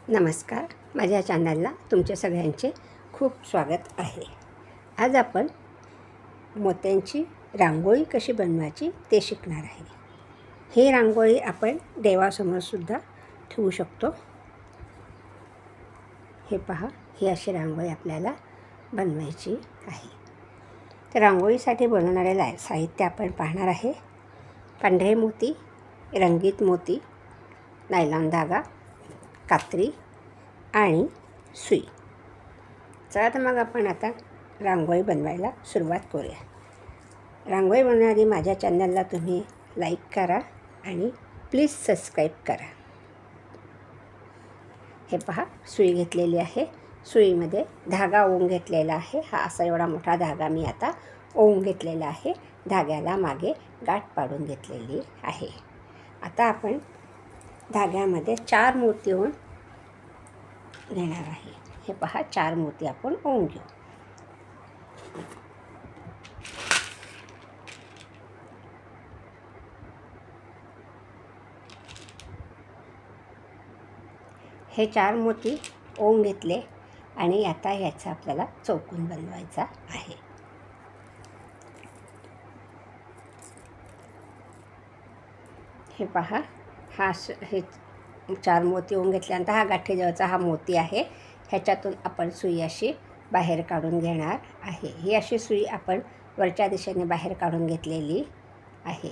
नमस्कार, माझ्या चॅनलला तुमच्या सगळ्यांचे खूप स्वागत आहे. आज आपण मोत्यांची रांगोळी कशी बनवायची ते शिकणार आहे. ही रांगोळी आपण देवासमोरसुद्धा ठेवू शकतो. हे पहा, ही अशी रांगोळी आपल्याला बनवायची आहे. तर रांगोळीसाठी बनवणारे साहित्य आपण पाहणार आहे. पांढरे मोती, रंगीत मोती, नायलॉन धागा, कात्री आणि सुई. चला तर मग आपण आता रांगोळी बनवायला सुरुवात करूया. रांगोळी बनवण्याआधी माझ्या चॅनलला तुम्ही लाईक करा आणि प्लीज सबस्क्राईब करा. हे पहा, सुई घेतलेली आहे. सुईमध्ये धागा ओवून घेतलेला आहे. हा असा एवढा मोठा धागा मी आता ओवून घेतलेला आहे. धाग्याला मागे गाठ पाडून घेतलेली आहे. आता आपण धाग्यामध्ये 4 मोती ओवून घेणार आहे. हे पहा, 4 मोती आपण ओवून घेऊ. हे 4 मोती ओवून घेतले आणि आता ह्याचा आपल्याला चौकोन बनवायचा आहे. हे पहा, हे 4 मोती ओवून घेतल्यानंतर हा गाठीजवळचा हा मोती आहे. ह्याच्यातून आपण सुई अशी बाहेर काढून घेणार आहे. ही अशी सुई आपण वरच्या दिशेने बाहेर काढून घेतलेली आहे.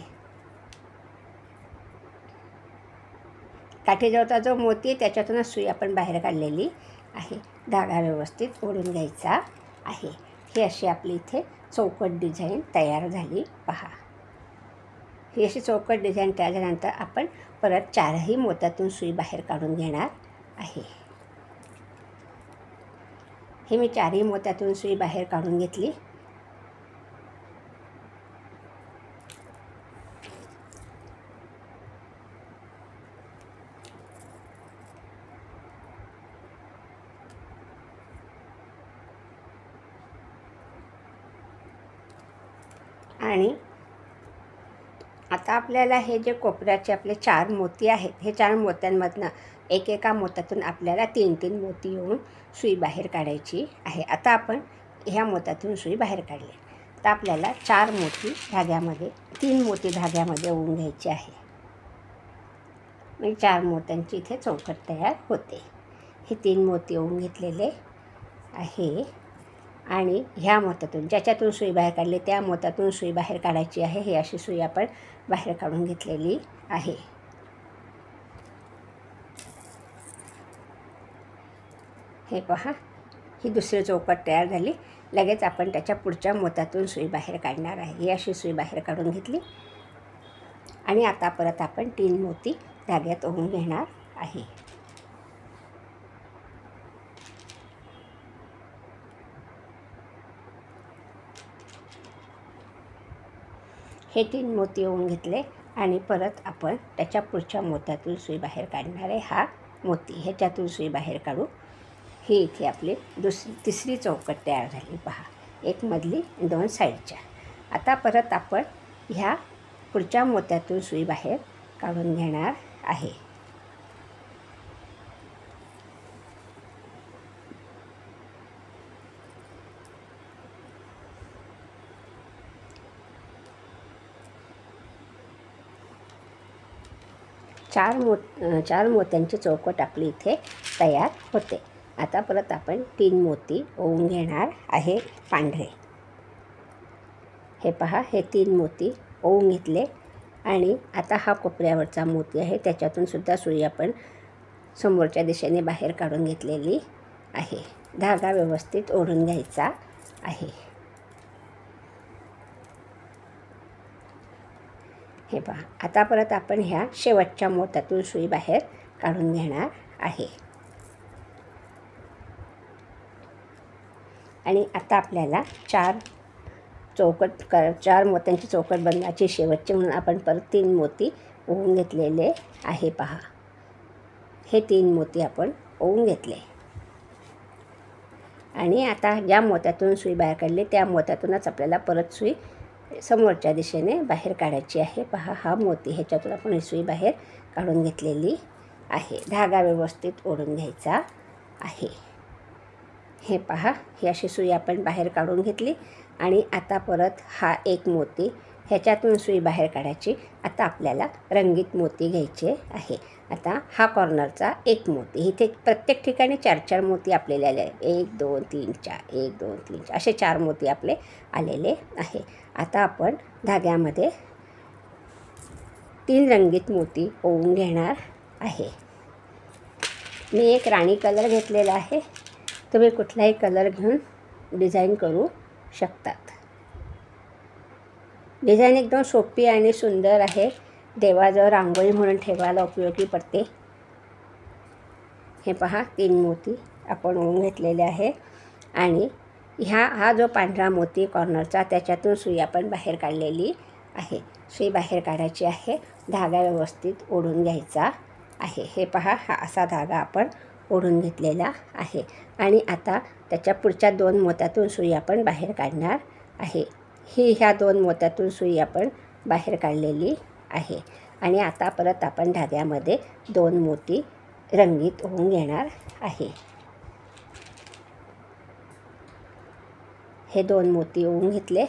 काठीजवळचा जो मोती आहे त्याच्यातूनच सुई आपण बाहेर काढलेली आहे. धागा व्यवस्थित ओढून घ्यायचा आहे. ही अशी आपली इथे चौकट डिझाईन तयार झाली. पहा, ही अशी चौकट डिझाईन तयार झाल्यानंतर आपण परत 4ही मोत्यातून सुई बाहेर काढून घेणार आहे. हे मी 4ही मोत्यातून सुई बाहेर काढून घेतली. आणि आता आपल्याला हे जे कोपऱ्याचे आपले 4 मोती आहेत, हे 4 मोत्यांमधनं एकेका मोत्यातून आपल्याला 3-3 मोती येऊन सुई बाहेर काढायची आहे. आता आपण ह्या मोत्यातून सुई बाहेर काढली तर आपल्याला 4 मोती धाग्यामध्ये 3 मोती धाग्यामध्ये ओवून घ्यायची आहे. म्हणजे 4 मोत्यांची इथे चौकट तयार होते. हे 3 मोती ओवून घेतलेले आहे आणि ह्या मोत्यातून ज्याच्यातून सुई बाहेर काढली त्या मोत्यातून सुई बाहेर काढायची आहे. ही अशी सुई आपण बाहेर काढून घेतलेली आहे. हे पहा, ही दुसरी चौकट तयार झाली. लगेच आपण त्याच्या पुढच्या मोत्यातून सुई बाहेर काढणार आहे. ही अशी सुई बाहेर काढून घेतली आणि आता परत आपण 3 मोती धाग्यात ओवून घेणार आहे. हे 3 मोती ओवून घेतले आणि परत आपण त्याच्या पुढच्या मोत्यातून सुई बाहेर काढणार आहे. हा मोती ह्याच्यातून सुई बाहेर काढू. ही इथे आपली तिसरी चौकट तयार झाली. पहा, एक मधली 2 साईडच्या. आता परत आपण ह्या पुढच्या मोत्यातून सुई बाहेर काढून घेणार आहे. चार मोत्यांची चौकट आपली इथे तयार होते. आता परत आपण 3 मोती ओवून घेणार आहे पांढरे. हे पहा, हे 3 मोती ओवून घेतले आणि आता हा कोपऱ्यावरचा मोती आहे त्याच्यातून सुद्धा सुई आपण समोरच्या दिशेने बाहेर काढून घेतलेली आहे. धागा व्यवस्थित ओढून घ्यायचा आहे. हे पहा, आता परत आपण ह्या शेवटच्या मोत्यातून सुई बाहेर काढून घेणार आहे. आणि आता आपल्याला 4 मोत्यांची चौकट बनवायची शेवटची म्हणून आपण परत 3 मोती ओवून घेतलेले आहे. पहा, हे 3 मोती आपण ओवून घेतले आणि आता ज्या मोत्यातून सुई बाहेर काढली त्या मोत्यातूनच आपल्याला परत सुई समोरच्या दिशेने बाहेर काढायची आहे. पहा, हा मोती ह्याच्यातून आपण ही सुई बाहेर काढून घेतलेली आहे. धागा व्यवस्थित ओढून घ्यायचा आहे. हे पहा, ही अशी सुई आपण बाहेर काढून घेतली आणि आता परत हा एक मोती ह्याच्यातून सुई बाहेर काढायची. आता आपल्याला रंगीत मोती घ्यायचे आहे. आता हा कॉर्नरचा एक मोती, इथे प्रत्येक ठिकाणी 4-4 मोती आपल्याला आले आहे. 1 2 3 4 1 2 3 4 असे 4 मोती आपले आलेले आहे. आता आपण धाग्यामध्ये 3 रंगीत मोती ओवून घेणार आहे. मी एक राणी कलर घेतलेला आहे. तुम्ही कुठलाही कलर घेऊन डिझाईन करू शकतात. डिझाईन एकदम सोपी आणि सुंदर आहे. देवाजवळ रांगोळी म्हणून ठेवायला उपयोगी पडते. हे पहा, 3 मोती आपण ओवून घेतलेले आहे आणि हा जो पांढरा मोती कॉर्नरचा त्याच्यातून सुई आपण बाहेर काढलेली आहे. सुई बाहेर काढायची आहे. धागा व्यवस्थित ओढून घ्यायचा आहे. हे पहा, हा असा धागा आपण ओढून घेतलेला आहे आणि आता त्याच्या पुढच्या 2 मोत्यातून सुई आपण बाहेर काढणार आहे. ह्या 2 मोत्यातून सुई आपण बाहेर काढलेली आहे आणि आता परत आपण धाग्यामध्ये 2 मोती रंगीत ओवून घेणार आहे. हे 2 मोती ओवून घेतले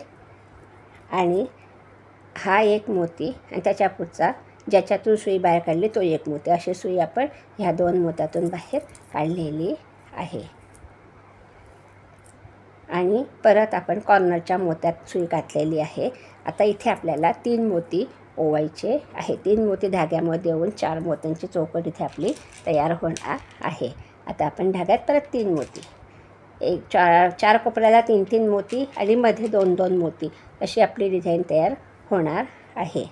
आणि हा एक मोती आणि त्याच्या पुढचा ज्याच्यातून सुई बाहेर काढली तो एक मोती, अशी सुई आपण ह्या 2 मोत्यातून बाहेर काढलेली आहे. आणि परत आपण कॉर्नरच्या मोत्यात सुई घातलेली आहे. आता इथे आपल्याला 3 मोती ओवायचे आहे. 3 मोती धाग्यामध्ये ओवून 4 मोत्यांची चौकट इथे आपली तयार होणार आहे. आता आपण धाग्यात परत 3 मोती, 4 कोपऱ्याला 3-3 मोती आणि मध्ये 2-2 मोती अशी आपली डिझाईन तयार होणार आहे.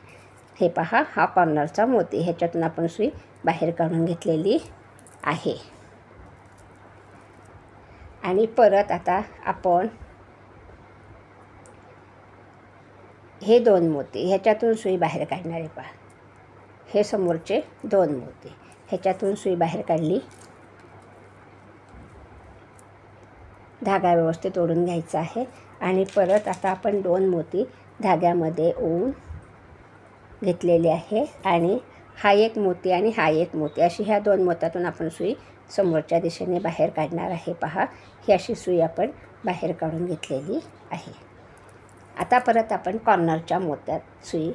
हे पहा, हा कॉर्नरचा मोती, ह्याच्यातून आपण सुई बाहेर काढून घेतलेली आहे. आणि परत आता आपण हे 2 मोती ह्याच्यातून सुई बाहेर काढणार आहे. पहा, हे समोरचे 2 मोती ह्याच्यातून सुई बाहेर काढली. धागा व्यवस्थित ओढून घ्यायचा आहे आणि परत आता आपण 2 मोती धाग्यामध्ये ओवून घेतलेले आहे आणि हा एक मोती आणि हा एक मोती अशी ह्या 2 मोत्यातून आपण सुई समोरच्या दिशेने बाहेर काढणार आहे. पहा, ही अशी सुई आपण बाहेर काढून घेतलेली आहे. आता परत आपण कॉर्नरच्या मोत्यात सुई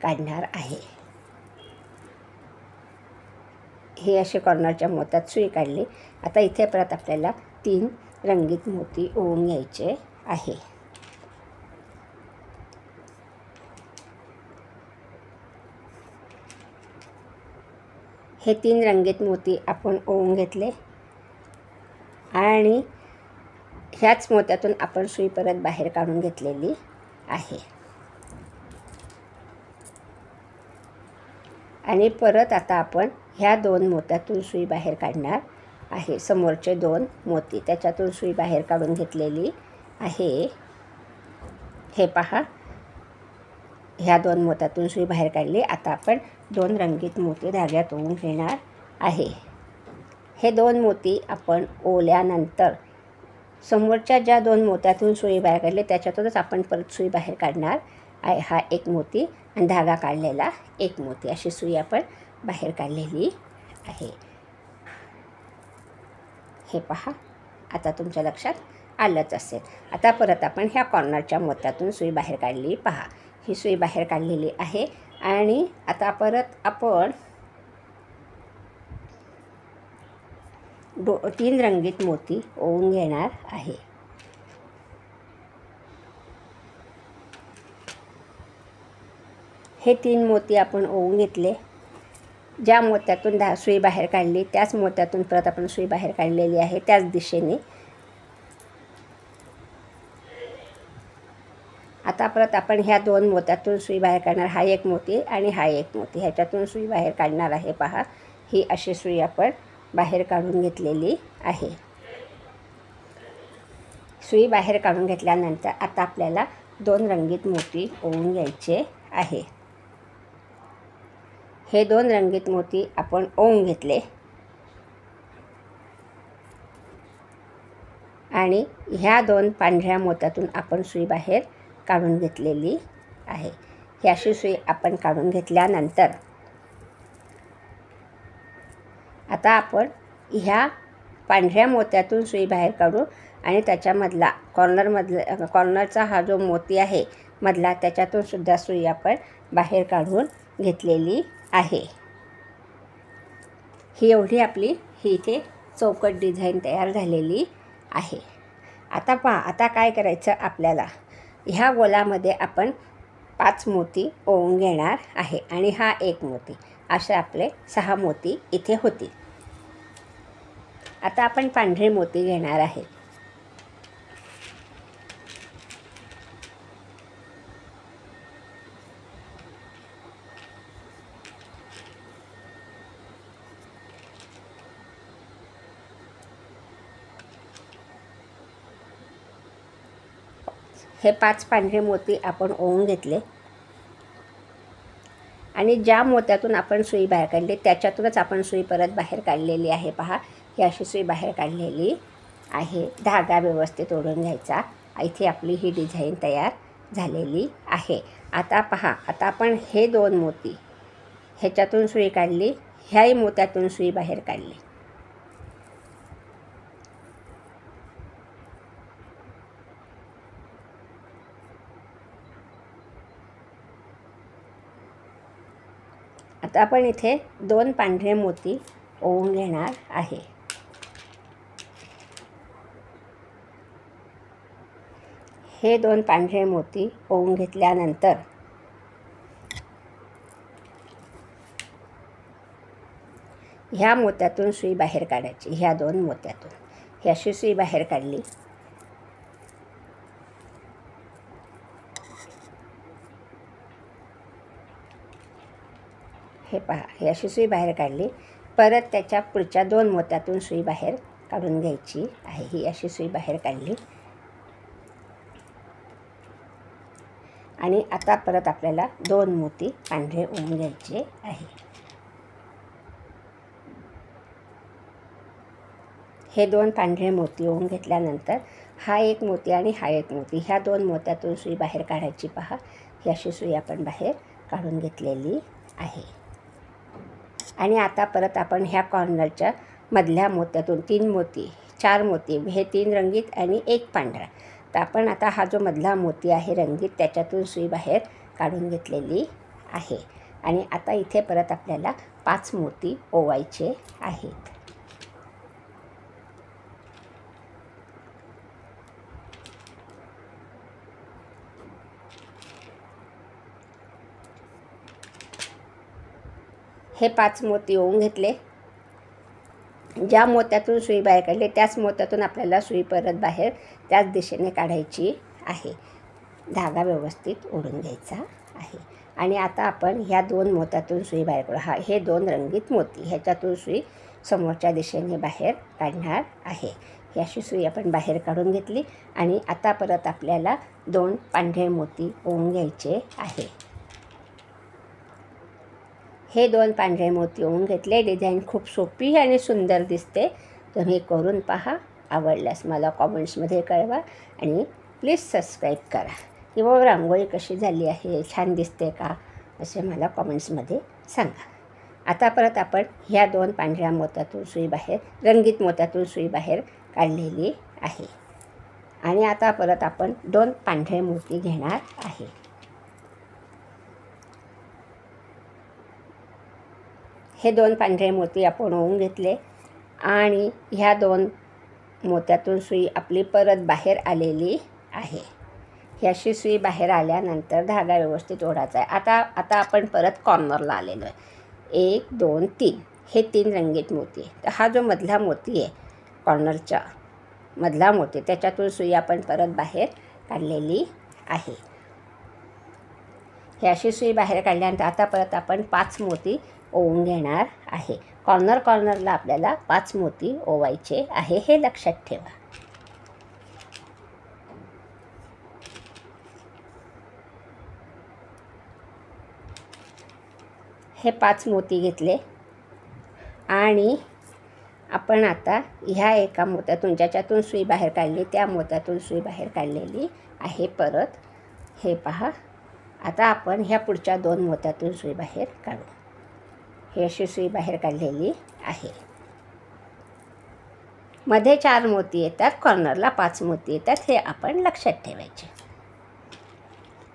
काढणार आहे. ही अशी कॉर्नरच्या मोत्यात सुई काढली. आता इथे परत आपल्याला 3 रंगीत मोती ओवून घ्यायचे आहे. हे 3 रंगीत मोती आपण ओवून घेतले आणि ह्याच मोत्यातून आपण सुई परत बाहेर काढून घेतलेली आहे. आणि परत आता आपण ह्या 2 मोत्यातून सुई बाहेर काढणार आहे. समोरचे 2 मोती त्याच्यातून सुई बाहेर काढून घेतलेली आहे. हे पहा, ह्या 2 मोत्यातून सुई बाहेर काढली. आता आपण 2 रंगीत मोती धाग्यात ओवून घेणार आहे. हे 2 मोती आपण ओवल्यानंतर समोरच्या ज्या 2 मोत्यातून सुई बाहेर काढली त्याच्यातूनच आपण परत सुई बाहेर काढणार आहे. हा एक मोती आणि धागा काढलेला एक मोती अशी सुई आपण बाहेर काढलेली आहे. हे पहा, आता तुमच्या लक्षात आलंच असेल. आता परत आपण ह्या कॉर्नरच्या मोत्यातून सुई बाहेर काढली. पहा, ही सुई बाहेर काढलेली आहे आणि आता परत आपण 3 रंगीत मोती ओवून घेणार आहे. हे 3 मोती आपण ओवून घेतले. ज्या मोत्यातून सुई बाहेर काढली त्याच मोत्यातून परत आपण सुई बाहेर काढलेली आहे त्याच दिशेने. आता परत आपण ह्या 2 मोत्यातून सुई बाहेर काढणार. हा एक मोती आणि हा एक मोती ह्याच्यातून सुई बाहेर काढणार आहे. पहा, ही अशी सुई आपण बाहेर काढून घेतलेली आहे. सुई बाहेर काढून घेतल्यानंतर आता आपल्याला 2 रंगीत मोती ओवून घ्यायचे आहे. हे 2 रंगीत मोती आपण ओवून घेतले आणि ह्या 2 पांढऱ्या मोत्यातून आपण सुई बाहेर काढून घेतलेली आहे. ही अशी सुई आपण काढून घेतल्यानंतर आता आपण ह्या पांढऱ्या मोत्यातून सुई बाहेर काढू आणि त्याच्यामधला कॉर्नरचा हा जो मोती आहे मधला, त्याच्यातून सुद्धा सुई आपण बाहेर काढून घेतलेली आहे. ही एवढी आपली इथे चौकट डिझाईन तयार झालेली आहे. आता पहा, आता काय करायचं आपल्याला, ह्या गोलामध्ये आपण 5 मोती ओवून घेणार आहे आणि हा 1 मोती, असे आपले 6 मोती इथे होतील. आता आपण पांढरे मोती घेणार आहे. हे 5 पांढरे मोती आपण ओवून घेतले आणि ज्या मोत्यातून आपण सुई बाहेर काढली त्याच्यातूनच आपण सुई परत बाहेर काढलेली आहे. पहा, ही अशी सुई बाहेर काढलेली आहे. धागा व्यवस्थित ओढून घ्यायचा. इथे आपली ही डिझाईन तयार झालेली आहे. आता पहा, आता आपण हे 2 मोती ह्याच्यातून सुई काढली, ह्याही मोत्यातून सुई बाहेर काढली. आता आपण इथे 2 पांढरे मोती ओवून घेणार आहे. हे 2 पांढरे मोती ओवून घेतल्यानंतर ह्या मोत्यातून सुई बाहेर काढायची. ह्या 2 मोत्यातून ही अशी सुई बाहेर काढली. हे पहा, ही अशी सुई बाहेर काढली. परत त्याच्या पुढच्या 2 मोत्यातून सुई बाहेर काढून घ्यायची आहे. ही अशी सुई बाहेर काढली आणि आता परत आपल्याला 2 मोती पांढरे ओवून घ्यायचे आहे. हे 2 पांढरे मोती ओवून घेतल्यानंतर हा 1 मोती आणि हा 1 मोती, ह्या 2 मोत्यातून सुई बाहेर काढायची. पहा, ही अशी सुई आपण बाहेर काढून घेतलेली आहे. आणि आता परत आपण ह्या कॉर्नरच्या मधल्या मोत्यातून 3 मोती, 4 मोती, हे 3 रंगीत आणि 1 पांढरा. तर आपण आता हा जो मधला मोती आहे रंगीत, त्याच्यातून सुई बाहेर काढून घेतलेली आहे. आणि आता इथे परत आपल्याला 5 मोती ओवायचे आहेत. हे 5 मोती ओवून घेतले. ज्या मोत्यातून सुई बाहेर काढली त्याच मोत्यातून आपल्याला सुई परत बाहेर त्याच दिशेने काढायची आहे. धागा व्यवस्थित ओढून घ्यायचा आहे. आणि आता आपण ह्या 2 मोत्यातून सुई बाहेर काढू. हे 2 रंगीत मोती, ह्याच्यातून सुई समोरच्या दिशेने बाहेर काढणार आहे. ही अशी सुई आपण बाहेर काढून घेतली आणि आता परत आपल्याला 2 पांढरे मोती ओवून घ्यायचे आहे. हे 2 पांढरे मोती ओवून घेतले. डिझाईन खूप सोपी आणि सुंदर दिसते. तुम्ही करून पहा. आवडल्यास मला कॉमेंट्समध्ये कळवा आणि प्लीज सबस्क्राईब करा. किंवा रांगोळी कशी झाली आहे, छान दिसते का, असे मला कॉमेंट्समध्ये सांगा. आता परत आपण ह्या 2 पांढऱ्या मोत्यातून सुई बाहेर, रंगीत मोत्यातून सुई बाहेर काढलेली आहे. आणि आता परत आपण 2 पांढरे मोती घेणार आहे. हे 2 पांढरे मोती आपण ओवून घेतले आणि ह्या 2 मोत्यातून सुई आपली परत बाहेर आलेली आहे. ही अशी सुई बाहेर आल्यानंतर धागा व्यवस्थित ओढायचा आहे. आता आपण परत कॉर्नरला आलेलो आहे. 1 2 3 हे 3 रंगीत मोती. तर हा जो मधला मोती आहे, कॉर्नरचा मधला मोती, त्याच्यातून सुई आपण परत बाहेर काढलेली आहे. ही अशी सुई बाहेर काढल्यानंतर आता परत आपण 5 मोती ओवून घेणार आहे. कॉर्नरला आपल्याला 5 मोती ओवायचे आहे, हे लक्षात ठेवा. हे 5 मोती घेतले आणि आपण आता ह्या एका मोत्यातून, ज्याच्यातून सुई बाहेर काढली त्या मोत्यातून सुई बाहेर काढलेली आहे परत. हे पहा, आता आपण ह्या पुढच्या 2 मोत्यातून सुई बाहेर काढू. ही अशी सुई बाहेर काढलेली आहे. मध्ये 4 मोती येतात, कॉर्नरला 5 मोती येतात, हे आपण लक्षात ठेवायचे.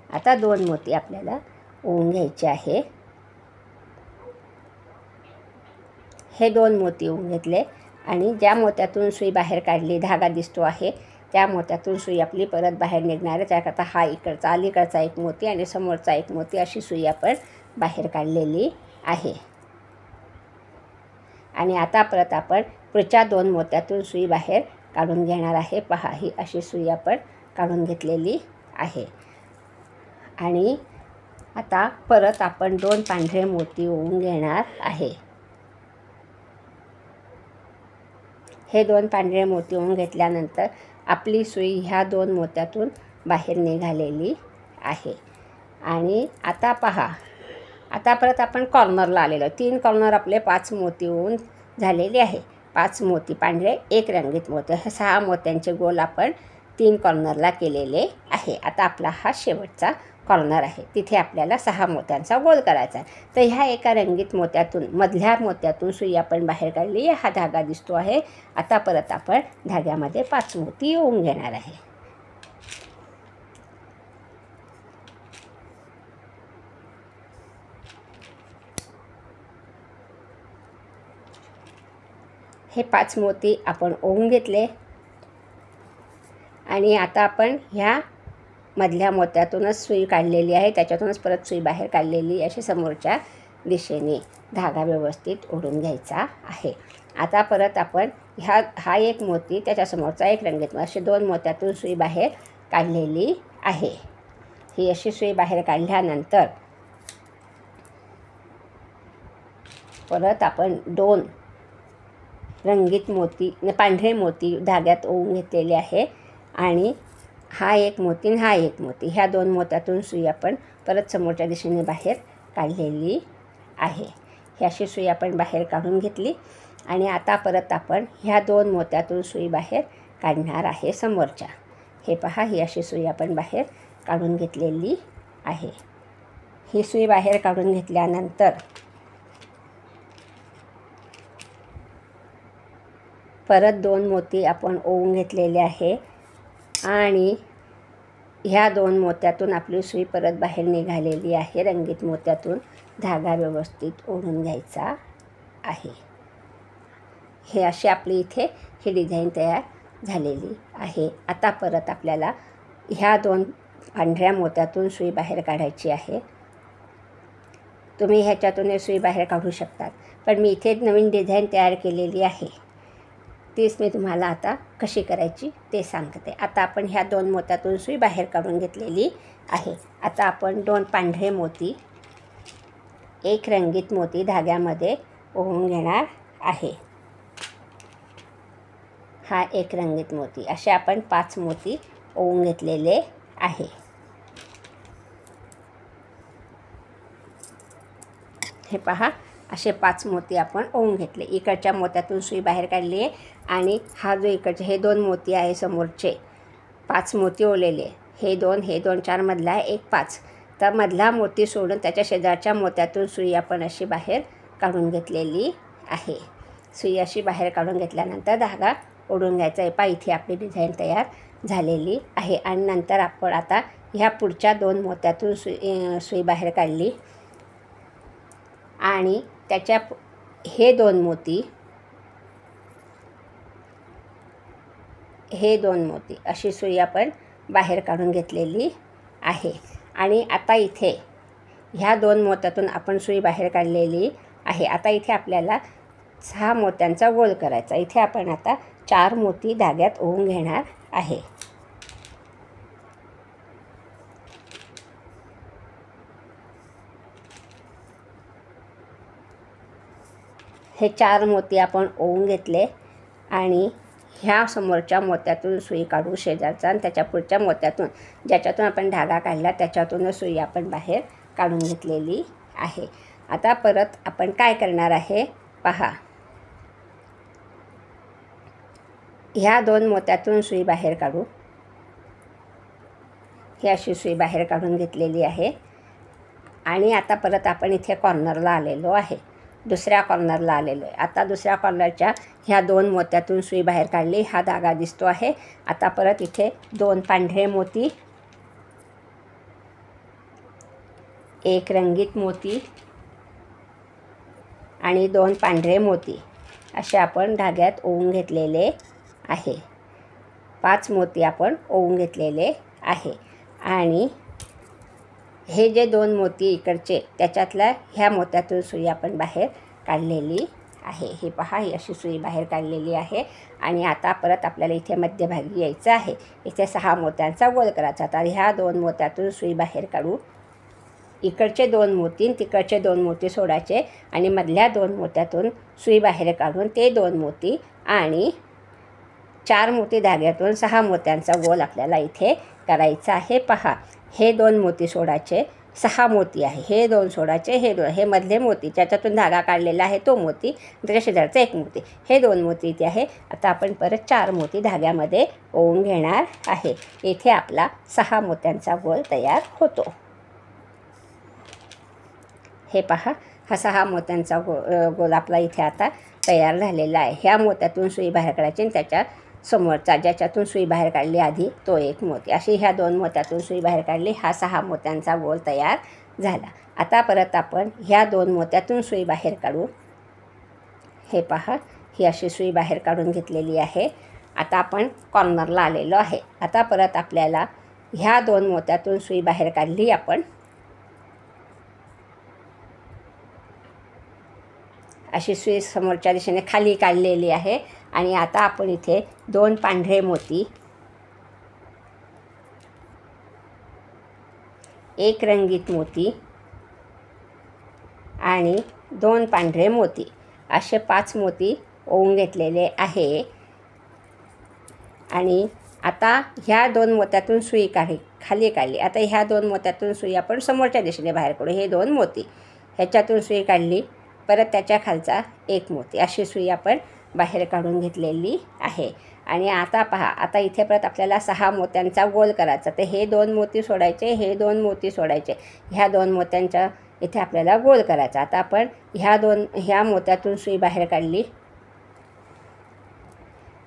आता 2 मोती आपल्याला ओवून घ्यायचे आहे. हे 2 मोती ओवून घेतले आणि ज्या मोत्यातून सुई बाहेर काढली, धागा दिसतो आहे, त्या मोत्यातून सुई आपली परत बाहेर निघणार आहे. त्याकरता हा इकडचा अलीकडचा एक मोती आणि समोरचा एक मोती अशी सुई आपण बाहेर काढलेली आहे. आणि आता परत आपण पुढच्या 2 मोत्यातून सुई बाहेर काढून घेणार आहे. पहा, ही अशी सुई आपण काढून घेतलेली आहे. आणि आता परत आपण 2 पांढरे मोती ओवून घेणार आहे. हे 2 पांढरे मोती ओवून घेतल्यानंतर आपली सुई ह्या 2 मोत्यातून बाहेर निघालेली आहे. आणि आता पहा, आता परत आपण कॉर्नरला आलेलो. 3 कॉर्नर आपले 5 मोती ओवून झालेले आहे. 5 मोती पांढरे, 1 रंगीत मोती, हे 6 मोत्यांचे गोल आपण 3 कॉर्नरला केलेले आहे. आता आपला हा शेवटचा कॉर्नर आहे, तिथे आपल्याला 6 मोत्यांचा गोल करायचा आहे. तर ह्या एका रंगीत मोत्यातून, मधल्या मोत्यातून सुई आपण बाहेर काढली. हा धागा दिसतो आहे. आता परत आपण धाग्यामध्ये 5 मोती ओवून घेणार आहे. हे 5 मोती आपण ओवून घेतले आणि आता आपण ह्या मधल्या मोत्यातूनच सुई काढलेली आहे, त्याच्यातूनच परत सुई बाहेर काढलेली अशी समोरच्या दिशेने धागा व्यवस्थित ओढून घ्यायचा आहे. आता परत आपण हा एक मोती, त्याच्यासमोरचा एक रंगीत, असे 2 मोत्यातून सुई बाहेर काढलेली आहे. ही अशी सुई बाहेर काढल्यानंतर परत आपण 2 रंगीत मोती, पांढरे मोती धाग्यात ओवून घेतलेले आहे. आणि हा एक मोती आणि हा एक मोती, ह्या 2 मोत्यातून सुई आपण परत समोरच्या दिशेने बाहेर काढलेली आहे. ही अशी सुई आपण बाहेर काढून घेतली. आणि आता परत आपण ह्या 2 मोत्यातून सुई बाहेर काढणार आहे समोरच्या. हे पहा, ही अशी सुई आपण बाहेर काढून घेतलेली आहे. ही सुई बाहेर काढून घेतल्यानंतर परत 2 मोती आपण ओवून घेतलेले आहे आणि ह्या 2 मोत्यातून आपली सुई परत बाहेर निघालेली आहे. रंगीत मोत्यातून धागा व्यवस्थित ओढून घ्यायचा आहे. हे अशी आपली इथे ही डिझाईन तयार झालेली आहे. आता परत आपल्याला ह्या 2 पांढऱ्या मोत्यातून सुई बाहेर काढायची आहे. तुम्ही ह्याच्यातून सुई बाहेर काढू शकतात, पण मी इथे नवीन डिझाईन तयार केलेली आहे, तीच मी तुम्हाला आता कशी करायची ते सांगते. आता आपण ह्या 2 मोत्यातून सुई बाहेर काढून घेतलेली आहे. आता आपण 2 पांढरे मोती, 1 रंगीत मोती धाग्यामध्ये ओवून घेणार आहे. हा 1 रंगीत मोती, असे आपण 5 मोती ओवून घेतलेले आहे. हे पहा, असे 5 मोती आपण ओवून घेतले. इकडच्या मोत्यातून सुई बाहेर काढली आहे आणि हा जो इकडचे हे 2 मोती आहे समोरचे 5 मोती ओवलेले, हे 2 4 मधला आहे, 1 5. तर मधला मोती सोडून त्याच्या शेजारच्या मोत्यातून सुई आपण अशी बाहेर काढून घेतलेली आहे. सुई अशी बाहेर काढून घेतल्यानंतर धागा ओढून घ्यायचा आहे. पहा, इथे आपली डिझाईन तयार झालेली आहे. आणि नंतर आपण आता ह्या पुढच्या 2 मोत्यातून सुई बाहेर काढली आणि त्याच्या हे 2 मोती, हे 2 मोती अशी सुई आपण बाहेर काढून घेतलेली आहे. आणि आता इथे ह्या 2 मोत्यातून आपण सुई बाहेर काढलेली आहे. आता इथे आपल्याला 6 मोत्यांचा गोल करायचा. इथे आपण आता 4 मोती धाग्यात ओवून घेणार आहे. हे 4 मोती आपण ओवून घेतले आणि ह्या समोरच्या मोत्यातून सुई काढू शेजारचा आणि त्याच्या पुढच्या मोत्यातून, ज्याच्यातून आपण धागा काढला त्याच्यातूनच सुई आपण बाहेर काढून घेतलेली आहे. आता परत आपण काय करणार आहे पहा, ह्या 2 मोत्यातून सुई बाहेर काढू. ही अशी सुई बाहेर काढून घेतलेली आहे. आणि आता परत आपण इथे कॉर्नरला आलेलो आहे. दुसऱ्या कॉर्नरला आलेलो आहे. आता दुसऱ्या कॉर्नरच्या ह्या 2 मोत्यातून सुई बाहेर काढली. हा धागा दिसतो आहे. आता परत इथे 2 पांढरे मोती, एक रंगीत मोती आणि 2 पांढरे मोती असे आपण धाग्यात ओवून घेतलेले आहे. 5 मोती आपण ओवून घेतलेले आहे. आणि हे जे 2 मोती इकडचे त्याच्यातल्या ह्या मोत्यातून सुई आपण बाहेर काढलेली आहे. हे पहा, ही अशी सुई बाहेर काढलेली आहे. आणि आता परत आपल्याला इथे मध्यभागी यायचं आहे. इथे 6 मोत्यांचा गोल करायचा. आता ह्या 2 मोत्यातून सुई बाहेर काढू. इकडचे 2 मोती आणि तिकडचे 2 मोती सोडायचे आणि मधल्या 2 मोत्यातून सुई बाहेर काढून ते 2 मोती आणि 4 मोती धाग्यातून 6 मोत्यांचा गोल आपल्याला इथे करायचा आहे. पहा, हे 2 मोती सोडायचे, 6 मोती आहे. हे 2 सोडायचे, हे 2, हे मधले मोती ज्याच्यातून धागा काढलेला आहे तो मोती, त्याच्या शेजारचा एक मोती, हे 2 मोती इथे आहे. आता आपण परत 4 मोती धाग्यामध्ये ओवून घेणार आहे. इथे आपला 6 मोत्यांचा गोल तयार होतो. हे पहा, हा 6 मोत्यांचा गोल आपला इथे आता तयार झालेला आहे. ह्या मोत्यातून सुई बाहेर काढायची आणि त्याच्या समोरचा ज्याच्यातून सुई बाहेर काढली आधी तो एक मोती, अशी ह्या 2 मोत्यातून सुई बाहेर काढली. हा 6 मोत्यांचा गोल तयार झाला. आता परत आपण ह्या 2 मोत्यातून सुई बाहेर काढू. हे पहा, ही अशी सुई बाहेर काढून घेतलेली आहे. आता आपण कॉर्नरला आलेलो आहे. आता परत आपल्याला ह्या 2 मोत्यातून सुई बाहेर काढली आपण. अशी सुई समोरच्या दिशेने खाली काढलेली आहे. आणि आता आपण इथे 2 पांढरे मोती, एक रंगीत मोती आणि 2 पांढरे मोती असे 5 मोती ओवून घेतलेले आहे. आणि आता ह्या 2 मोत्यातून सुई खाली काढली. आता ह्या 2 मोत्यातून सुई आपण समोरच्या दिशेने बाहेर काढू. हे 2 मोती ह्याच्यातून सुई काढली, परत त्याच्या खालचा एक मोती, अशी सुई आपण बाहेर काढून घेतलेली आहे. आणि आता पहा, आता इथे परत आपल्याला 6 मोत्यांचा गोल करायचा. तर हे 2 मोती सोडायचे, हे 2 मोती सोडायचे, ह्या 2 मोत्यांच्या इथे आपल्याला गोल करायचा. आता आपण ह्या मोत्यातून सुई बाहेर काढली,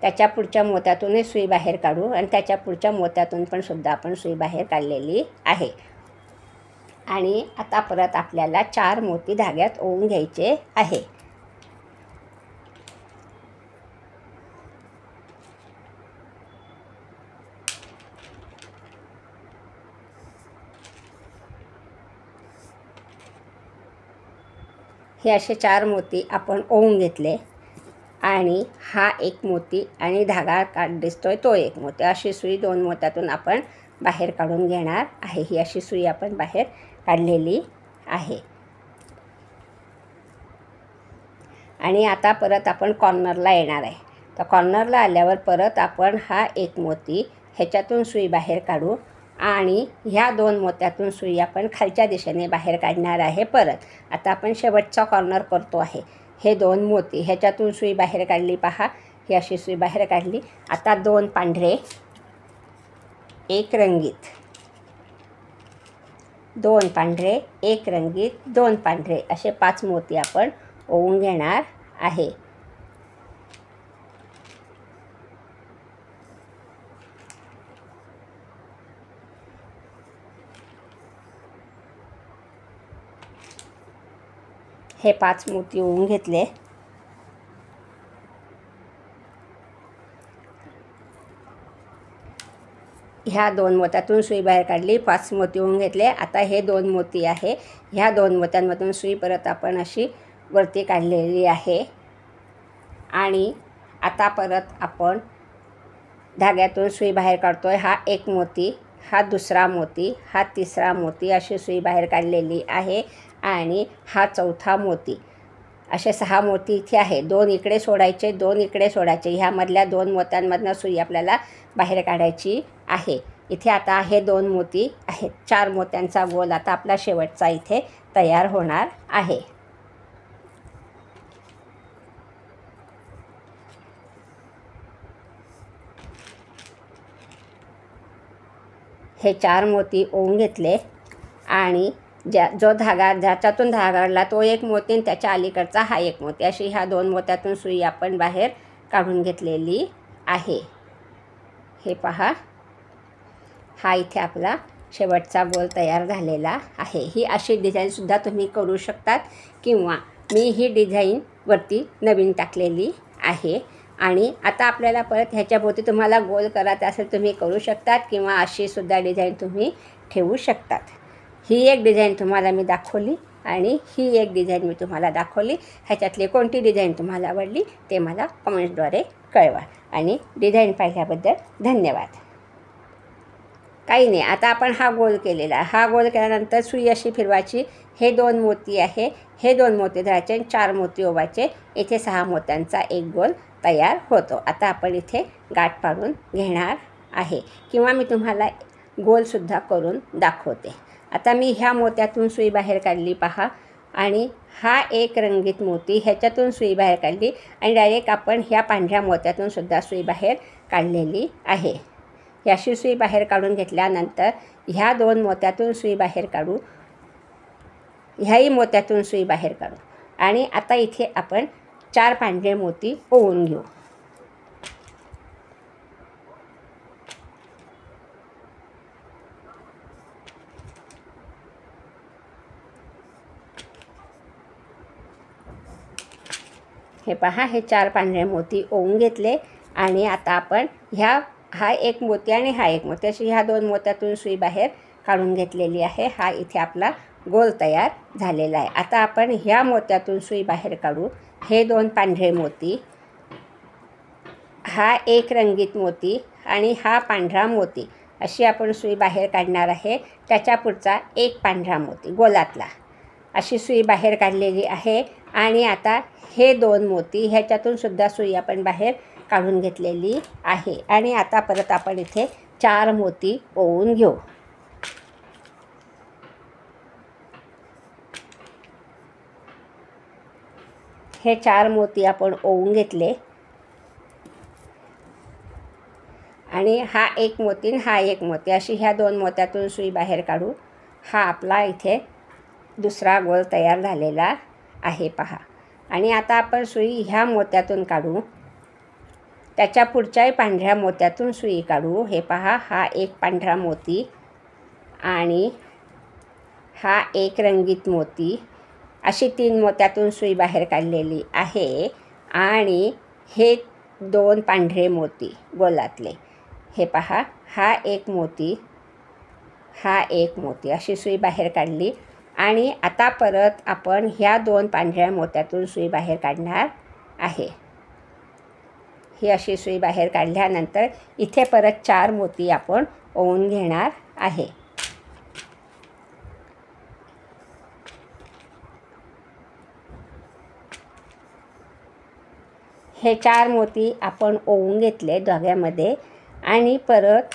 त्याच्या पुढच्या मोत्यातूनही सुई बाहेर काढू आणि त्याच्या पुढच्या मोत्यातून पण सुद्धा आपण सुई बाहेर काढलेली आहे. आणि आता परत आपल्याला 4 मोती धाग्यात ओवून घ्यायचे आहे. हे असे 4 मोती आपण ओवून घेतले आणि हा एक मोती आणि धागा दिसतोय तो एक मोती, अशी सुई 2 मोत्यातून आपण बाहेर काढून घेणार आहे. ही अशी सुई आपण बाहेर काढलेली आहे. आणि आता परत आपण कॉर्नरला येणार आहे. तर कॉर्नरला आल्यावर परत आपण हा एक मोती ह्याच्यातून सुई बाहेर काढू आणि ह्या 2 मोत्यातून सुई आपण खालच्या दिशेने बाहेर काढणार आहे. परत आता आपण शेवटचा कॉर्नर करतो आहे. हे 2 मोती ह्याच्यातून सुई बाहेर काढली. पहा, ही अशी सुई बाहेर काढली. आता 2 पांढरे, एक रंगीत, 2 पांढरे, एक रंगीत, 2 पांढरे असे 5 मोती आपण ओवून घेणार आहे. हे 5 मोती ओवून घेतले. ह्या 2 मोत्यातून सुई बाहेर काढली, 5 मोती ओवून घेतले. आता हे 2 मोती आहे, ह्या 2 मोत्यांमधून सुई परत आपण अशी वरती काढलेली आहे. आणि आता परत आपण धाग्यातून सुई बाहेर काढतोय. हा एक मोती, हा दुसरा मोती, हा तिसरा मोती अशी सुई बाहेर काढलेली आहे. आणि हा चौथा मोती, असे 6 मोती इथे आहे. 2 इकडे सोडायचे, 2 इकडे सोडायचे. ह्यामधल्या 2 मोत्यांमधनं सुई आपल्याला बाहेर काढायची आहे. इथे आता हे 2 मोती आहेत. 4 मोत्यांचा गोल आता आपला शेवटचा इथे तयार होणार आहे. हे 4 मोती ओवून घेतले आणि जो धागा ज्याच्यातून धागा काढला तो एक मोती आणि त्याच्या अलीकडचा हा एक मोती, अशी ह्या 2 मोत्यातून सुई आपण बाहेर काढून घेतलेली आहे. हे पहा, हा इथे आपला शेवटचा गोल तयार झालेला आहे. ही अशी डिझाईनसुद्धा तुम्ही करू शकतात किंवा मी ही डिझाईन वरती नवीन टाकलेली आहे. आणि आता आपल्याला परत ह्याच्याभोवती तुम्हाला गोल करायचं असेल तुम्ही करू शकतात किंवा अशीसुद्धा डिझाईन तुम्ही ठेवू शकतात. ही एक डिझाईन तुम्हाला मी दाखवली आणि ही एक डिझाईन मी तुम्हाला दाखवली. ह्याच्यातली कोणती डिझाईन तुम्हाला आवडली ते मला कमेंट्सद्वारे कळवा. आणि डिझाईन पाहिल्याबद्दल धन्यवाद. काही नाही, आता आपण हा गोल केलेला, हा गोल केल्यानंतर सुई अशी फिरवायची. हे 2 मोती आहे, हे 2 मोती धरायचे आणि 4 मोती ओवायचे. इथे 6 मोत्यांचा एक गोल तयार होतो. आता आपण इथे गाठ पाडून घेणार आहे किंवा मी तुम्हाला गोलसुद्धा करून दाखवते. आता मी ह्या मोत्यातून सुई बाहेर काढली पहा, आणि हा एक रंगीत मोती ह्याच्यातून सुई बाहेर काढली आणि डायरेक्ट आपण ह्या पांढऱ्या मोत्यातून सुद्धा सुई बाहेर काढलेली आहे. याशी सुई बाहेर काढून घेतल्यानंतर ह्या 2 मोत्यातून सुई बाहेर काढू, ह्याही मोत्यातून सुई बाहेर काढू आणि आता इथे आपण 4 पांढरे मोती ओवून घेऊ. हे पहा, हे 4 पांढरे मोती ओवून घेतले आणि आता आपण हा एक मोती आणि हा एक मोती अशी ह्या 2 मोत्यातून सुई बाहेर काढून घेतलेली आहे. हा इथे आपला गोल तयार झालेला आहे. आता आपण ह्या मोत्यातून सुई बाहेर काढू. हे 2 पांढरे मोती, हा एक रंगीत मोती आणि हा पांढरा मोती अशी आपण सुई बाहेर काढणार आहे. त्याच्या पुढचा एक पांढरा मोती गोलातला अशी सुई बाहेर काढलेली आहे. आणि आता हे 2 मोती ह्याच्यातून सुद्धा सुई आपण बाहेर काढून घेतलेली आहे. आणि आता परत आपण इथे 4 मोती ओवून घेऊ. हे 4 मोती आपण ओवून घेतले आणि हा एक मोती आणि हा एक मोती अशी ह्या 2 मोत्यातून सुई बाहेर काढू. हा आपला इथे दुसरा गोल तयार झालेला आहे पहा. आणि आता आपण सुई ह्या मोत्यातून काढू, त्याच्या पुढच्याही पांढऱ्या मोत्यातून सुई काढू. हे पहा, हा एक पांढरा मोती आणि हा एक रंगीत मोती अशी 3 मोत्यातून सुई बाहेर काढलेली आहे. आणि हे 2 पांढरे मोती गोलातले, हे पहा, हा एक मोती, हा एक मोती अशी सुई बाहेर काढली. आणि आता परत आपण ह्या 2 पांढऱ्या मोत्यातून सुई बाहेर काढणार आहे. ही अशी सुई बाहेर काढल्यानंतर इथे परत 4 मोती आपण ओवून घेणार आहे. हे 4 मोती आपण ओवून घेतले धाग्यामध्ये आणि परत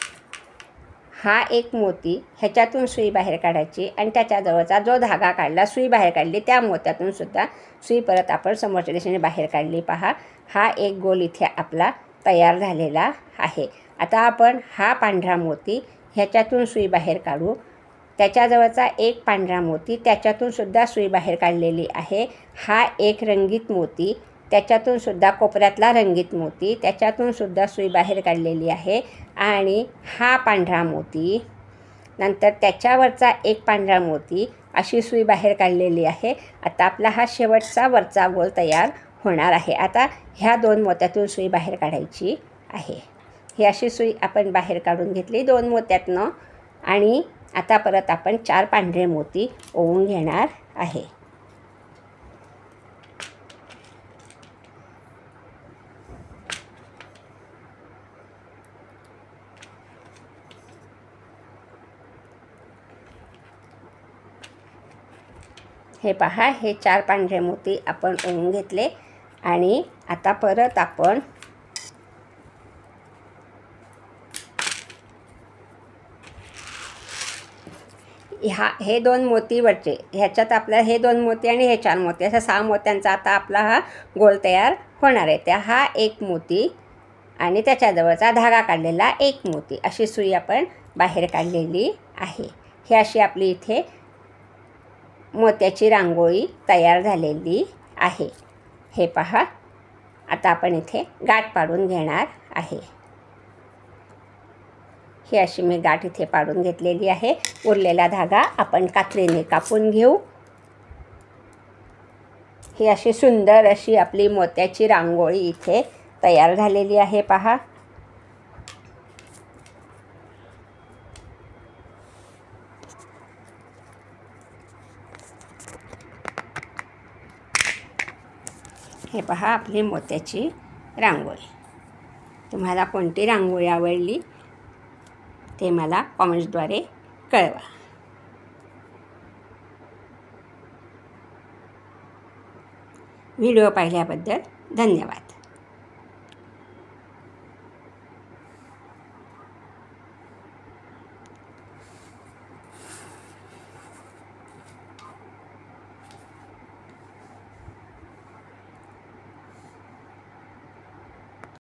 हा एक मोती ह्याच्यातून सुई बाहेर काढायची आणि त्याच्याजवळचा जो धागा काढला, सुई बाहेर काढली, त्या मोत्यातून सुद्धा सुई परत आपण समोरच्या दिशेने बाहेर काढली. पहा, हा एक गोल इथे आपला तयार झालेला आहे. आता आपण हा पांढरा मोती ह्याच्यातून सुई बाहेर काढू. त्याच्याजवळचा एक पांढरा मोती, त्याच्यातून सुद्धा सुई बाहेर काढलेली आहे. हा एक रंगीत मोती, त्याच्यातून सुद्धा कोपऱ्यातला रंगीत मोती, त्याच्यातून सुद्धा सुई बाहेर काढलेली आहे. आणि हा पांढरा मोती, नंतर त्याच्यावरचा एक पांढरा मोती अशी सुई बाहेर काढलेली आहे. आता आपला हा शेवटचा वरचा गोल तयार होणार आहे. आता ह्या 2 मोत्यातून सुई बाहेर काढायची आहे. ही अशी सुई आपण बाहेर काढून घेतली 2 मोत्यातनं. आणि आता परत आपण 4 पांढरे मोती ओवून घेणार आहे. हे पहा, हे 4 पांढरे मोती आपण ओवून घेतले आणि आता परत आपण हे 2 मोती वरचे, ह्याच्यात आपल्या हे 2 मोती आणि हे 4 मोती अशा 6 मोत्यांचा आता आपला हा गोल तयार होणार आहे. त्या हा एक मोती आणि त्याच्याजवळचा धागा काढलेला एक मोती अशी सुई आपण बाहेर काढलेली आहे. ही अशी आपली इथे मोत्याची रांगोळी तयार झालेली आहे. हे पहा, आता आपण इथे गाठ पाडून घेणार आहे. ही अशी मी गाठ इथे पाडून घेतलेली आहे. उरलेला धागा आपण कात्रीने कापून घेऊ. ही अशी सुंदर अशी आपली मोत्याची रांगोळी इथे तयार झालेली आहे पहा. हे पहा आपली मोत्याची रांगोळी. तुम्हाला कोणती रांगोळी आवडली ते मला कॉमेंट्सद्वारे कळवा. व्हिडिओ पाहिल्याबद्दल धन्यवाद.